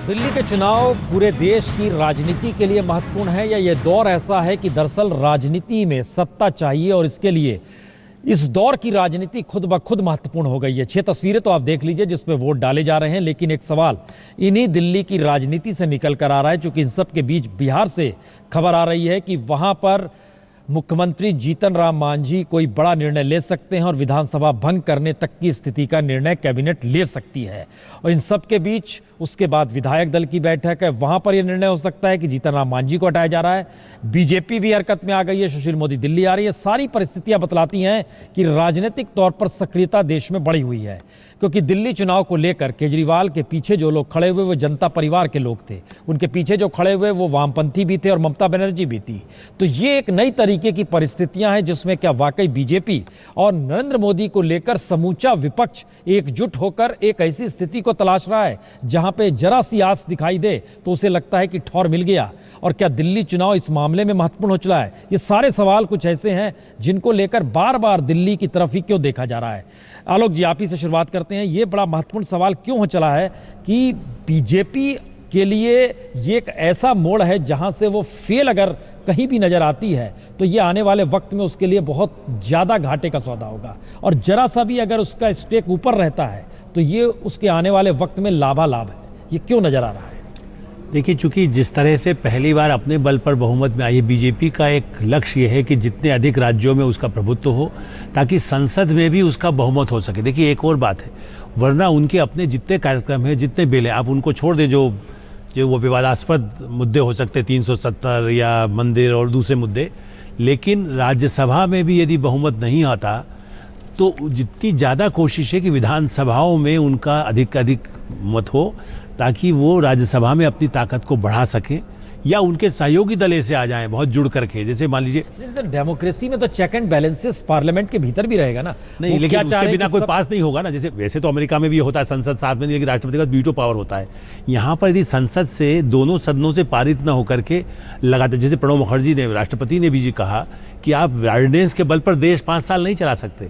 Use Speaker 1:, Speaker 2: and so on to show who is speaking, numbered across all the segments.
Speaker 1: दिल्ली के चुनाव पूरे देश की राजनीति के लिए महत्वपूर्ण है या ये दौर ऐसा है कि दरअसल राजनीति में सत्ता चाहिए और इसके लिए इस दौर की राजनीति खुद ब खुद महत्वपूर्ण हो गई है। 6 तस्वीरें तो आप देख लीजिए जिसमें वोट डाले जा रहे हैं, लेकिन एक सवाल इन्हीं दिल्ली की राजनीति से निकल कर आ रहा है, क्योंकि इन सब के बीच बिहार से खबर आ रही है कि वहां पर मुख्यमंत्री जीतन राम मांझी कोई बड़ा निर्णय ले सकते हैं और विधानसभा भंग करने तक की स्थिति का निर्णय कैबिनेट ले सकती है। और इन सब के बीच उसके बाद विधायक दल की बैठक है, वहां पर यह निर्णय हो सकता है कि जीतन राम मांझी को हटाया जा रहा है। बीजेपी भी हरकत में आ गई है, सुशील मोदी दिल्ली आ रही है। सारी परिस्थितियां बतलाती हैं कि राजनीतिक तौर पर सक्रियता देश में बढ़ी हुई है, क्योंकि दिल्ली चुनाव को लेकर केजरीवाल के पीछे जो लोग खड़े हुए वो जनता परिवार के लोग थे, उनके पीछे जो खड़े हुए वो वामपंथी भी थे और ममता बनर्जी भी थी। तो ये एक नई तरीके की परिस्थितियां हैं जिसमें क्या वाकई बीजेपी और नरेंद्र मोदी को लेकर समूचा विपक्ष एकजुट होकर एक ऐसी स्थिति को तलाश रहा है जहां पे जरा सी आस दिखाई दे तो उसे लगता है कि ठौर मिल गया। और क्या दिल्ली चुनाव इस मामले में महत्वपूर्ण हो चला है? ये सारे सवाल कुछ ऐसे हैं जिनको लेकर बार बार दिल्ली की तरफ ही क्यों देखा जा रहा है। आलोक जी, आप ही से शुरुआत करते हैं। ये बड़ा महत्वपूर्ण सवाल क्यों हो चला है कि बीजेपी के लिए ये एक ऐसा मोड़ है जहां से वो फेल अगर कहीं भी नजर आती है तो ये आने वाले वक्त में उसके लिए बहुत ज्यादा घाटे का सौदा होगा, और जरा सा भी अगर उसका स्टेक ऊपर रहता है तो ये उसके आने वाले वक्त में लाभालाभ है। ये क्यों नजर आ रहा है?
Speaker 2: देखिए, चूंकि जिस तरह से पहली बार अपने बल पर बहुमत में आई है, बीजेपी का एक लक्ष्य ये है कि जितने अधिक राज्यों में उसका प्रभुत्व हो ताकि संसद में भी उसका बहुमत हो सके। देखिए, एक और बात है, वरना उनके अपने जितने कार्यक्रम हैं, जितने बिल हैं, आप उनको छोड़ दें जो वो विवादास्पद मुद्दे हो सकते, 370 या मंदिर और दूसरे मुद्दे, लेकिन राज्यसभा में भी यदि बहुमत नहीं आता तो जितनी ज़्यादा कोशिश है कि विधानसभाओं में उनका अधिक मत हो ताकि वो राज्यसभा में अपनी ताकत को बढ़ा सकें या उनके सहयोगी दल ऐसे आ जाएं बहुत जुड़ करके। जैसे मान लीजिए
Speaker 1: डेमोक्रेसी में तो चेक एंड बैलेंसेस पार्लियामेंट के भीतर भी रहेगा ना।
Speaker 2: नहीं, लेकिन उसके बिना कोई पास नहीं होगा ना। जैसे वैसे तो अमेरिका में भी होता है संसद साथ में, लेकिन राष्ट्रपति का वीटो पावर होता है। यहाँ पर यदि संसद से दोनों सदनों से पारित न होकर के लगातार, जैसे प्रणब मुखर्जी ने, राष्ट्रपति ने भी जी कहा कि आप ऑर्डिनेंस के बल पर देश 5 साल नहीं चला सकते,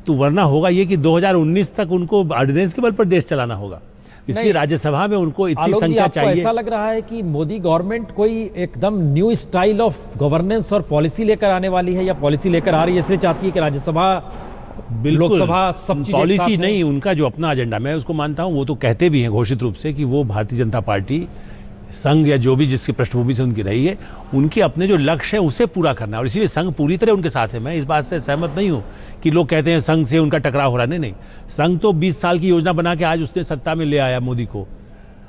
Speaker 2: तो वरना होगा ये कि 2019 तक उनको ऑर्डिनेंस के बल पर देश चलाना होगा। इसलिए राज्यसभा में उनको इतनी संख्या चाहिए।
Speaker 1: ऐसा लग रहा है कि मोदी गवर्नमेंट कोई एकदम न्यू स्टाइल ऑफ गवर्नेंस और पॉलिसी लेकर आने वाली है, या पॉलिसी लेकर आ रही है इसलिए चाहती है कि राज्यसभा लोकसभा सब चीजें
Speaker 2: पॉलिसी नहीं, उनका जो अपना एजेंडा, मैं उसको मानता हूं, वो तो कहते भी हैं घोषित रूप से कि वो भारतीय जनता पार्टी संघ या जो भी जिसकी पृष्ठभूमि से उनकी रही है, उनके अपने जो लक्ष्य है उसे पूरा करना, और इसीलिए संघ पूरी तरह उनके साथ है। मैं इस बात से सहमत नहीं हूँ कि लोग कहते हैं संघ से उनका टकराव हो रहा है। नहीं, संघ तो 20 साल की योजना बना के आज उसने सत्ता में ले आया मोदी को।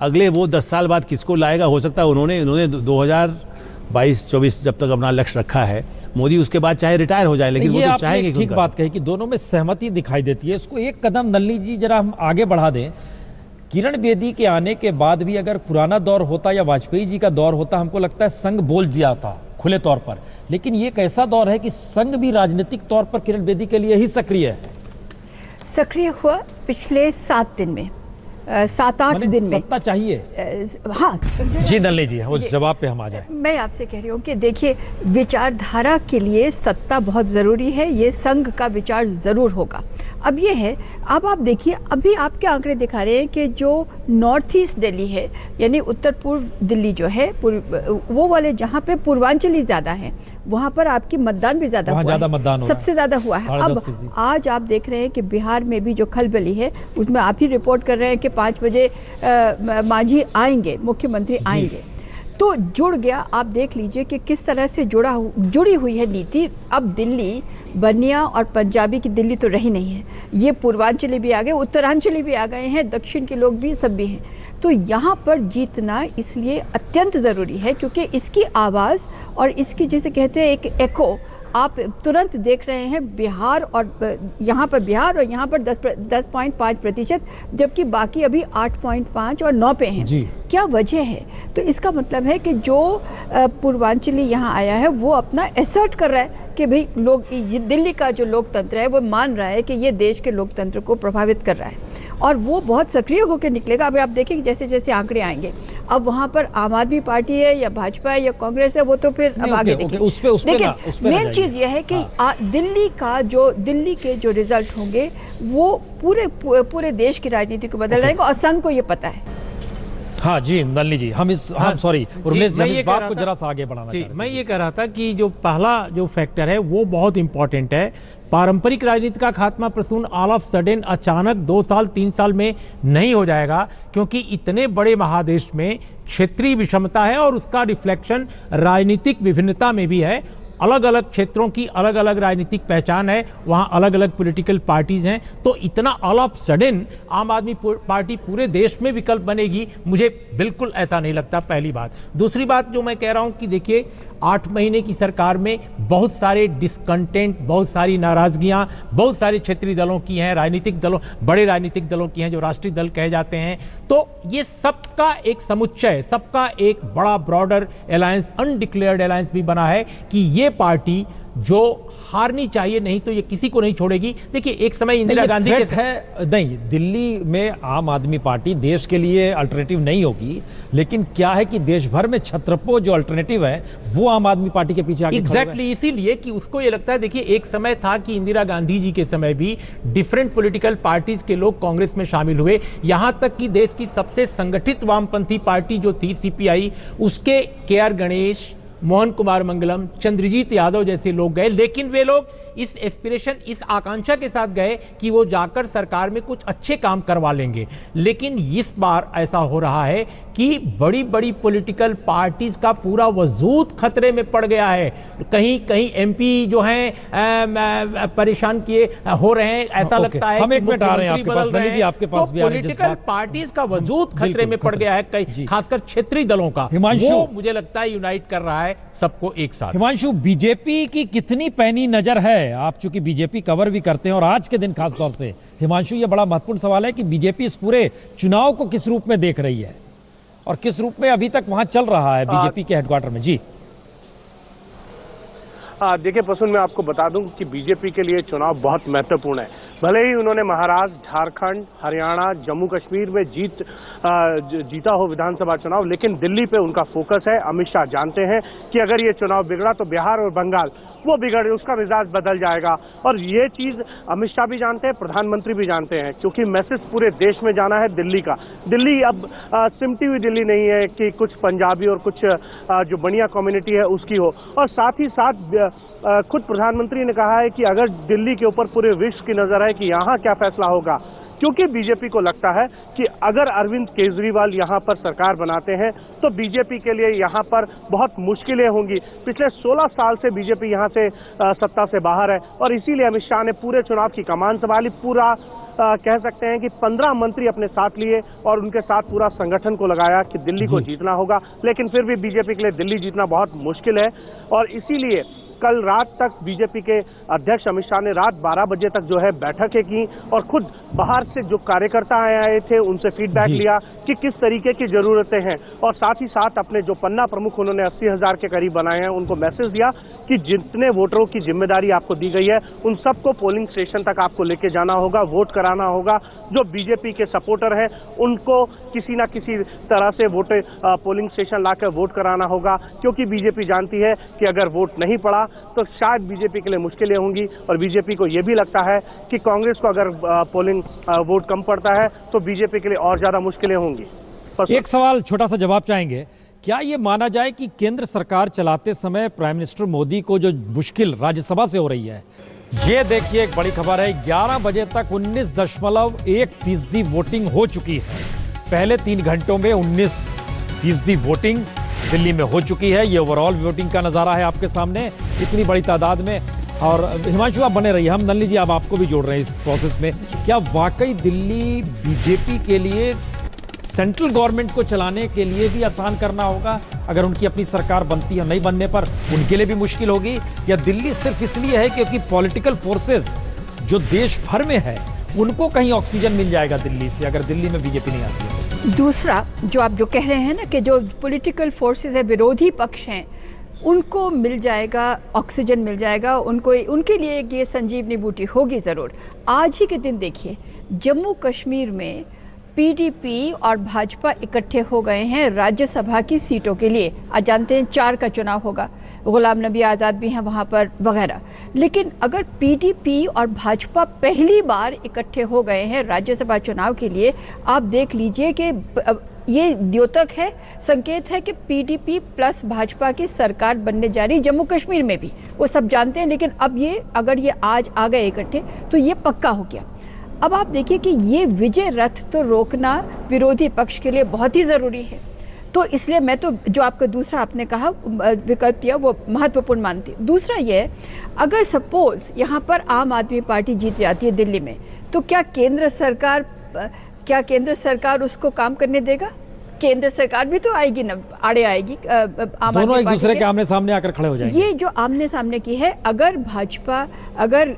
Speaker 2: अगले वो 10 साल बाद किसको लाएगा, हो सकता है उन्होंने 2022-24 जब तक अपना लक्ष्य रखा है मोदी, उसके बाद चाहे रिटायर हो जाए, लेकिन वो तो चाहेंगे।
Speaker 1: ठीक बात कही कि दोनों में सहमति दिखाई देती है। इसको एक कदम नलिनी जी जरा हम आगे बढ़ा दें। किरण बेदी के आने के बाद भी अगर पुराना दौर होता या वाजपेयी जी का दौर होता, हमको लगता है संघ बोल दिया था खुले तौर पर, लेकिन ये एक ऐसा दौर है कि संघ भी राजनीतिक तौर पर किरण बेदी के लिए ही सक्रिय है।
Speaker 3: सक्रिय हुआ पिछले 7 दिन में, 7-8 दिन में।
Speaker 1: सत्ता चाहिए।
Speaker 3: हाँ
Speaker 1: जी नलिनी जी, उस जवाब पे हम आ जाए।
Speaker 3: मैं आपसे कह रही हूँ कि देखिए, विचारधारा के लिए सत्ता बहुत ज़रूरी है। ये संघ का विचार ज़रूर होगा। अब ये है, अब आप देखिए, अभी आपके आंकड़े दिखा रहे हैं कि जो नॉर्थ ईस्ट दिल्ली है, यानी उत्तर पूर्व दिल्ली जो है, वो वाले जहाँ पे पूर्वांचली ज़्यादा हैं, वहाँ पर आपकी मतदान भी ज़्यादा हुआ है, सबसे ज़्यादा हुआ है। अब आज आप देख रहे हैं कि बिहार में भी जो खलबली है उसमें आप ही रिपोर्ट कर रहे हैं कि 5 बजे मांझी आएंगे, मुख्यमंत्री आएंगे, तो जुड़ गया। आप देख लीजिए कि किस तरह से जुड़ी हुई है नीति। अब दिल्ली बनिया और पंजाबी की दिल्ली तो रही नहीं है, ये पूर्वांचली भी आ गए, उत्तरांचली भी आ गए हैं, दक्षिण के लोग भी, सब भी हैं। तो यहाँ पर जीतना इसलिए अत्यंत ज़रूरी है क्योंकि इसकी आवाज़ और इसकी, जिसे कहते हैं, एक एको आप तुरंत देख रहे हैं बिहार, और यहाँ पर बिहार और यहाँ पर 10.5%, जबकि बाकी अभी 8.5 और 9 पे हैं। क्या वजह है? तो इसका मतलब है कि जो पूर्वांचली यहाँ आया है वो अपना एसर्ट कर रहा है कि भाई लोग, दिल्ली का जो लोकतंत्र है वो मान रहा है कि ये देश के लोकतंत्र को प्रभावित कर रहा है, और वो बहुत सक्रिय होकर निकलेगा। अभी आप देखेंगे जैसे जैसे आंकड़े आएंगे, अब वहाँ पर आम आदमी पार्टी है या भाजपा है या कांग्रेस है, वो तो फिर अब आगे देखिए। लेकिन मेन चीज़ ये है कि दिल्ली के जो रिजल्ट होंगे वो पूरे देश की राजनीति को बदल जाएंगे, और संघ को ये पता है।
Speaker 1: हाँ जी नलिनी जी, हम सॉरी उर्मिला जी, हम इस बात को जरा सा आगे बढ़ाना चाहते हैं।
Speaker 4: मैं ये कह रहा था कि जो पहला जो फैक्टर है वो बहुत इंपॉर्टेंट है। पारंपरिक राजनीति का खात्मा प्रसून ऑल ऑफ सडन अचानक 2 साल 3 साल में नहीं हो जाएगा, क्योंकि इतने बड़े महादेश में क्षेत्रीय विषमता है और उसका रिफ्लेक्शन राजनीतिक विभिन्नता में भी है। अलग अलग क्षेत्रों की अलग अलग राजनीतिक पहचान है, वहाँ अलग अलग पॉलिटिकल पार्टीज हैं, तो इतना ऑल ऑफ सडन आम आदमी पार्टी पूरे देश में विकल्प बनेगी, मुझे बिल्कुल ऐसा नहीं लगता, पहली बात। दूसरी बात जो मैं कह रहा हूँ कि देखिए 8 महीने की सरकार में बहुत सारे डिसकंटेंट, बहुत सारी नाराजगियाँ बहुत सारे क्षेत्रीय दलों की हैं, राजनीतिक दलों, बड़े राजनीतिक दलों की हैं जो राष्ट्रीय दल कहे जाते हैं, तो ये सबका एक समुच्चय, सबका एक बड़ा ब्रॉडर अलायंस, अनडिक्लेयर्ड अलायंस भी बना है कि ये पार्टी जो हारनी चाहिए, नहीं तो ये किसी को नहीं छोड़ेगी। देखिए एक समय इंदिरा गांधी के
Speaker 1: है नहीं, दिल्ली में आम आदमी पार्टी देश के लिए अल्टरनेटिव नहीं होगी, लेकिन क्या है कि देश भर में छत्रपो जो अल्टरनेटिव है वो आम आदमी पार्टी के पीछे आगे
Speaker 4: एग्जैक्टली इसीलिए कि उसको ये लगता है, देखिए एक समय था कि इंदिरा गांधी जी के समय भी डिफरेंट पॉलिटिकल पार्टीज के लोग कांग्रेस में शामिल हुए, यहां तक कि देश की सबसे संगठित वामपंथी पार्टी जो थी सीपीआई, उसके के.आर. गणेश, मोहन कुमार मंगलम, चंद्रजीत यादव जैसे लोग गए, लेकिन वे लोग इस एस्पिरेशन, इस आकांक्षा के साथ गए कि वो जाकर सरकार में कुछ अच्छे काम करवा लेंगे। लेकिन इस बार ऐसा हो रहा है कि बड़ी बड़ी पॉलिटिकल पार्टीज का पूरा वजूद खतरे में पड़ गया है। कहीं कहीं एमपी जो हैं परेशान किए हो रहे हैं, ऐसा लगता है
Speaker 1: हम एक मिनट आ रहे हैं आपके पास, नलिनी जी आपके पास भी आ रहे हैं।
Speaker 4: पॉलिटिकल पार्टीज का वजूद खतरे में पड़ गया है, खासकर क्षेत्रीय दलों का। वो मुझे लगता है यूनाइट कर रहा है सबको एक साथ।
Speaker 1: हिमांशु, बीजेपी की कितनी पैनी नजर है? आप चूंकि बीजेपी कवर भी करते हैं और आज के दिन खास तौर से, हिमांशु ये बड़ा महत्वपूर्ण सवाल है कि बीजेपी इस पूरे चुनाव को किस रूप में देख रही है और किस रूप में अभी तक वहां चल रहा है बीजेपी के हेडक्वार्टर में। जी
Speaker 5: देखिए प्रसून, मैं आपको बता दूं कि बीजेपी के लिए चुनाव बहुत महत्वपूर्ण है। भले ही उन्होंने महाराष्ट्र, झारखंड, हरियाणा, जम्मू कश्मीर में जीता हो विधानसभा चुनाव, लेकिन दिल्ली पे उनका फोकस है। अमित शाह जानते हैं कि अगर ये चुनाव बिगड़ा तो बिहार और बंगाल वो बिगड़, उसका मिजाज बदल जाएगा, और ये चीज अमित शाह भी जानते हैं, प्रधानमंत्री भी जानते हैं, क्योंकि मैसेज पूरे देश में जाना है दिल्ली का। दिल्ली अब सिमटी हुई दिल्ली नहीं है कि कुछ पंजाबी और कुछ जो बनिया कम्युनिटी है उसकी हो। और साथ ही साथ खुद प्रधानमंत्री ने कहा है कि अगर दिल्ली के ऊपर पूरे विश्व की नजर है कि यहाँ क्या फैसला होगा, क्योंकि बीजेपी को लगता है कि अगर अरविंद केजरीवाल यहाँ पर सरकार बनाते हैं तो बीजेपी के लिए यहाँ पर बहुत मुश्किलें होंगी। पिछले 16 साल से बीजेपी यहाँ से सत्ता से बाहर है, और इसीलिए अमित शाह ने पूरे चुनाव की कमान संभाली। पूरा कह सकते हैं कि 15 मंत्री अपने साथ लिए और उनके साथ पूरा संगठन को लगाया कि दिल्ली को जीतना होगा, लेकिन फिर भी बीजेपी के लिए दिल्ली जीतना बहुत मुश्किल है। और इसीलिए कल रात तक बीजेपी के अध्यक्ष अमित शाह ने रात 12 बजे तक जो है बैठकें की और खुद बाहर से जो कार्यकर्ता आए थे उनसे फीडबैक लिया कि किस तरीके की जरूरतें हैं, और साथ ही साथ अपने जो पन्ना प्रमुख उन्होंने 80,000 के करीब बनाए हैं उनको मैसेज दिया कि जितने वोटरों की जिम्मेदारी आपको दी गई है उन सबको पोलिंग स्टेशन तक आपको लेके जाना होगा, वोट कराना होगा। जो बीजेपी के सपोर्टर हैं उनको किसी ना किसी तरह से पोलिंग स्टेशन लाकर वोट कराना होगा, क्योंकि बीजेपी जानती है कि अगर वोट नहीं पड़ा तो शायद बीजेपी के लिए मुश्किलें होंगी। और बीजेपी को यह भी लगता है कि कांग्रेस को अगर पोलिंग वोट कम पड़ता है तो बीजेपी के लिए और ज्यादा मुश्किलें होंगी।
Speaker 1: एक सवाल छोटा सा जवाब चाहेंगे, क्या ये माना जाए कि केंद्र सरकार चलाते समय प्राइम मिनिस्टर मोदी को जो मुश्किल राज्यसभा से हो रही है, ये देखिए एक बड़ी खबर है, 11 बजे तक 19.1% वोटिंग हो चुकी है। पहले 3 घंटों में 19% वोटिंग दिल्ली में हो चुकी है। ये ओवरऑल वोटिंग का नजारा है आपके सामने इतनी बड़ी तादाद में। और हिमांशु आप बने रहिए, हम नलिनी जी आप आपको भी जोड़ रहे हैं इस प्रोसेस में। क्या वाकई दिल्ली बीजेपी के लिए सेंट्रल गवर्नमेंट को चलाने के लिए भी आसान करना होगा? अगर उनकी अपनी सरकार बनती है, नहीं बनने पर उनके लिए भी मुश्किल होगी, या दिल्ली सिर्फ इसलिए है क्योंकि पॉलिटिकल फोर्सेस जो देश भर में है उनको कहीं ऑक्सीजन मिल जाएगा दिल्ली से अगर दिल्ली में बीजेपी नहीं आती है?
Speaker 3: दूसरा जो आप जो कह रहे हैं ना कि जो पॉलिटिकल फोर्सेस है, विरोधी पक्ष हैं, उनको मिल जाएगा, ऑक्सीजन मिल जाएगा, उनको उनके लिए ये संजीवनी बूटी होगी ज़रूर। आज ही के दिन देखिए जम्मू कश्मीर में पीडीपी और भाजपा इकट्ठे हो गए हैं राज्यसभा की सीटों के लिए। आज जानते हैं 4 का चुनाव होगा, गुलाम नबी आज़ाद भी हैं वहाँ पर वगैरह। लेकिन अगर पीडीपी और भाजपा पहली बार इकट्ठे हो गए हैं राज्यसभा चुनाव के लिए, आप देख लीजिए कि ये द्योतक है, संकेत है कि पीडीपी प्लस भाजपा की सरकार बनने जा रही जम्मू कश्मीर में भी, वो सब जानते हैं। लेकिन अब ये अगर ये आज आ गए इकट्ठे तो ये पक्का हो गया। अब आप देखिए कि ये विजय रथ तो रोकना विरोधी पक्ष के लिए बहुत ही ज़रूरी है। तो इसलिए मैं तो जो आपका दूसरा आपने कहा विकल्प दिया वो महत्वपूर्ण मानती हूँ। दूसरा ये, अगर सपोज यहाँ पर आम आदमी पार्टी जीत जाती है दिल्ली में, तो क्या केंद्र सरकार उसको काम करने देगा? केंद्र सरकार भी तो आएगी ना, आड़े आएगी।
Speaker 1: दोनों एक दूसरे के आमने सामने आकर खड़े हो जाएंगे।
Speaker 3: ये जो आमने सामने की है, अगर भाजपा, अगर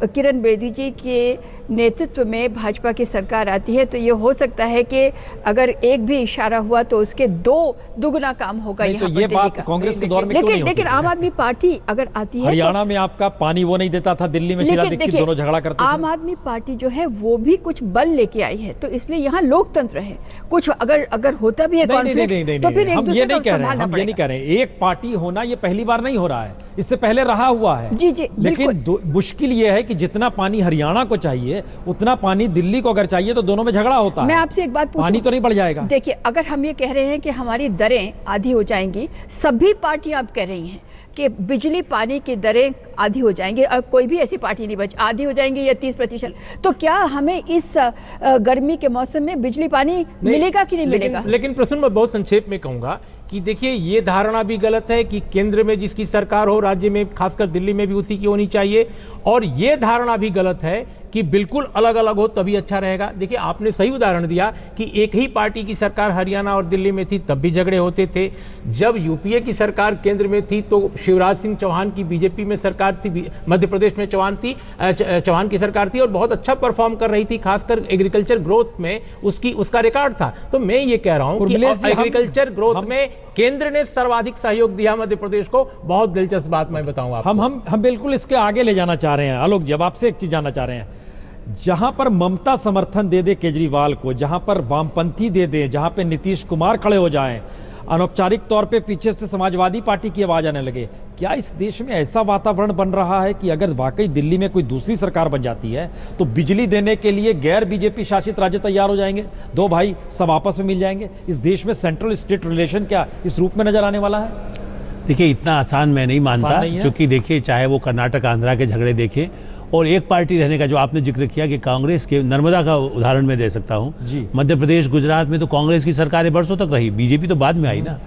Speaker 3: किरण बेदी जी के नेतृत्व में भाजपा की सरकार आती है तो ये हो सकता है कि अगर एक भी इशारा हुआ तो उसके दुगना काम होगा।
Speaker 1: तो ये बात कांग्रेस के दौर में क्यों नहीं होती?
Speaker 3: लेकिन आम आदमी पार्टी अगर आती है,
Speaker 1: हरियाणा में आपका पानी वो नहीं देता था, दिल्ली में शीला दीक्षित दोनों झगड़ा करते थे।
Speaker 3: आम आदमी पार्टी जो है वो भी कुछ बल लेके आई है, तो इसलिए यहाँ लोकतंत्र है। कुछ अगर होता भी है कॉन्फ्लिक्ट तो फिर
Speaker 1: हम ये नहीं कह रहे हैं एक पार्टी होना ये पहली बार नहीं हो रहा है, इससे पहले रहा हुआ है।
Speaker 3: जी
Speaker 1: लेकिन मुश्किल ये है कि जितना पानी हरियाणा को चाहिए उतना पानी दिल्ली को अगर चाहिए तो दोनों में झगड़ा होता है।
Speaker 3: मैं आपसे एक बात पूछूं,
Speaker 1: पानी तो नहीं बढ़ जाएगा?
Speaker 3: देखिए, अगर हम ये कह रहे हैं कि हमारी दरें आधी हो जाएंगी, सभी पार्टियां आप कह रही हैं कि बिजली पानी की दरें आधी हो जाएंगी, और कोई भी ऐसी पार्टी नहीं बची, आधी हो जाएंगी या 30%, तो क्या हमें इस गर्मी के मौसम में बिजली पानी मिलेगा कि नहीं मिलेगा?
Speaker 4: लेकिन प्रश्न मैं बहुत संक्षेप में कहूंगा कि देखिए, ये धारणा भी गलत है कि केंद्र में जिसकी सरकार हो, राज्य में खासकर दिल्ली में भी उसी की होनी चाहिए, और ये धारणा भी गलत है कि बिल्कुल अलग अलग हो तभी अच्छा रहेगा। देखिए, आपने सही उदाहरण दिया कि एक ही पार्टी की सरकार हरियाणा और दिल्ली में थी तब भी झगड़े होते थे। जब यूपीए की सरकार केंद्र में थी तो शिवराज सिंह चौहान की बीजेपी में सरकार थी, मध्य प्रदेश में चौहान की सरकार थी और बहुत अच्छा परफॉर्म कर रही थी, खासकर एग्रीकल्चर ग्रोथ में उसका रिकॉर्ड था। तो मैं ये कह रहा हूँ कि एग्रीकल्चर ग्रोथ में केंद्र ने सर्वाधिक सहयोग दिया मध्य प्रदेश को। बहुत दिलचस्प बात मैं बताऊं आपको।
Speaker 1: हम बिल्कुल इसके आगे ले जाना चाह रहे हैं। आलोक, जब आपसे एक चीज जानना चाह रहे हैं, जहां पर ममता समर्थन दे दे केजरीवाल को, जहां पर वामपंथी दे दे, जहां पे नीतीश कुमार खड़े हो जाएं, अनौपचारिक तौर पे पीछे से समाजवादी पार्टी की आवाज आने लगे, क्या इस देश में ऐसा वातावरण बन रहा है कि अगर वाकई दिल्ली में कोई दूसरी सरकार बन जाती है तो बिजली देने के लिए गैर बीजेपी शासित राज्य तैयार हो जाएंगे, दो भाई सब आपस में मिल जाएंगे? इस देश में सेंट्रल स्टेट रिलेशन क्या इस रूप में नजर आने वाला है?
Speaker 2: देखिए, इतना आसान मैं नहीं मानता, क्योंकि देखिए, चाहे वो कर्नाटक आंध्रा के झगड़े देखें और एक पार्टी रहने का जो आपने जिक्र किया कि कांग्रेस के, नर्मदा का उदाहरण मैं दे सकता हूँ। मध्य प्रदेश, गुजरात में तो कांग्रेस की सरकारें बरसों तक रही, बीजेपी तो बाद में आई ना।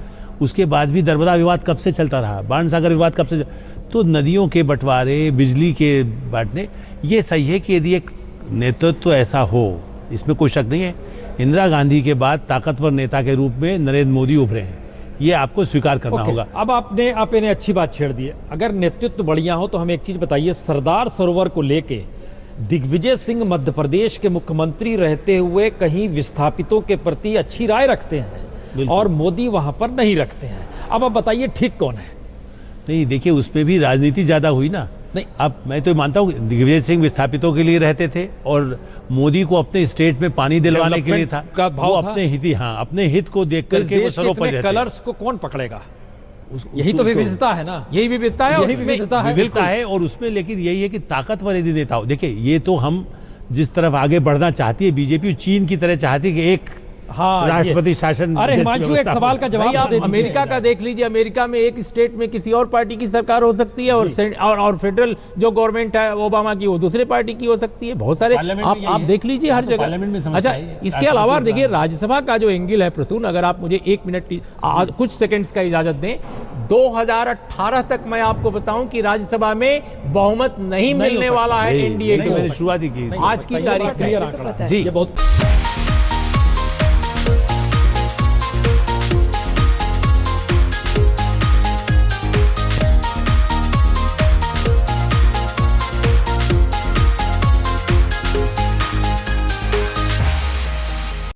Speaker 2: उसके बाद भी नर्मदा विवाद कब से चलता रहा, बाण सागर विवाद कब से। तो नदियों के बंटवारे, बिजली के बांटने, ये सही है कि यदि एक नेतृत्व ऐसा हो, इसमें कोई शक नहीं है। इंदिरा गांधी के बाद ताकतवर नेता के रूप में नरेंद्र मोदी उभरे हैं, ये आपको स्वीकार करना होगा।
Speaker 1: अब आपने अच्छी बात छेड़ दी है। अगर नेतृत्व बढ़िया हो तो हमें एक चीज बताइए, सरदार सरोवर को लेके दिग्विजय सिंह मध्य प्रदेश के मुख्यमंत्री रहते हुए कहीं विस्थापितों के प्रति अच्छी राय रखते हैं और मोदी वहां पर नहीं रखते हैं। अब आप बताइए ठीक कौन है?
Speaker 2: नहीं, देखिए, उसमें भी राजनीति ज्यादा हुई ना।
Speaker 1: नहीं,
Speaker 2: अब मैं तो मानता हूँ दिग्विजय सिंह विस्थापितों के लिए रहते थे और मोदी को अपने स्टेट में पानी दिलवाने के लिए था,
Speaker 1: का भाव
Speaker 2: वो
Speaker 1: था।
Speaker 2: अपने हित को देख करके वो सर्वोपरि रहते हैं।
Speaker 1: कलर्स को कौन पकड़ेगा? यही तो विविधता है ना,
Speaker 4: यही विविधता है,
Speaker 1: यही विविधता है।
Speaker 2: और उसमें लेकिन यही है कि ताकतवर यदि नेता हो, देखिए, ये तो हम जिस तरफ आगे बढ़ना चाहती है बीजेपी, चीन की तरह चाहती है कि एक राष्ट्रपति शासन।
Speaker 1: अरे हिमांशु, एक सवाल का जवाब
Speaker 4: आप अमेरिका का देख लीजिए, अमेरिका में एक स्टेट में किसी और पार्टी की सरकार हो सकती है और फेडरल जो गवर्नमेंट है ओबामा की, वो दूसरे पार्टी की हो सकती है। बहुत सारे आप देख लीजिए हर जगह। अच्छा, इसके अलावा देखिए, राज्यसभा का जो एंगल है प्रसून, अगर आप मुझे 1 मिनट कुछ सेकंड्स का इजाजत दें, 2018 तक मैं आपको बताऊं कि राज्यसभा में बहुमत नहीं मिलने वाला है एनडीए को।
Speaker 2: शुरुआती की
Speaker 4: आज की तारीख
Speaker 1: क्लियर आंकड़ा
Speaker 4: जी
Speaker 1: बहुत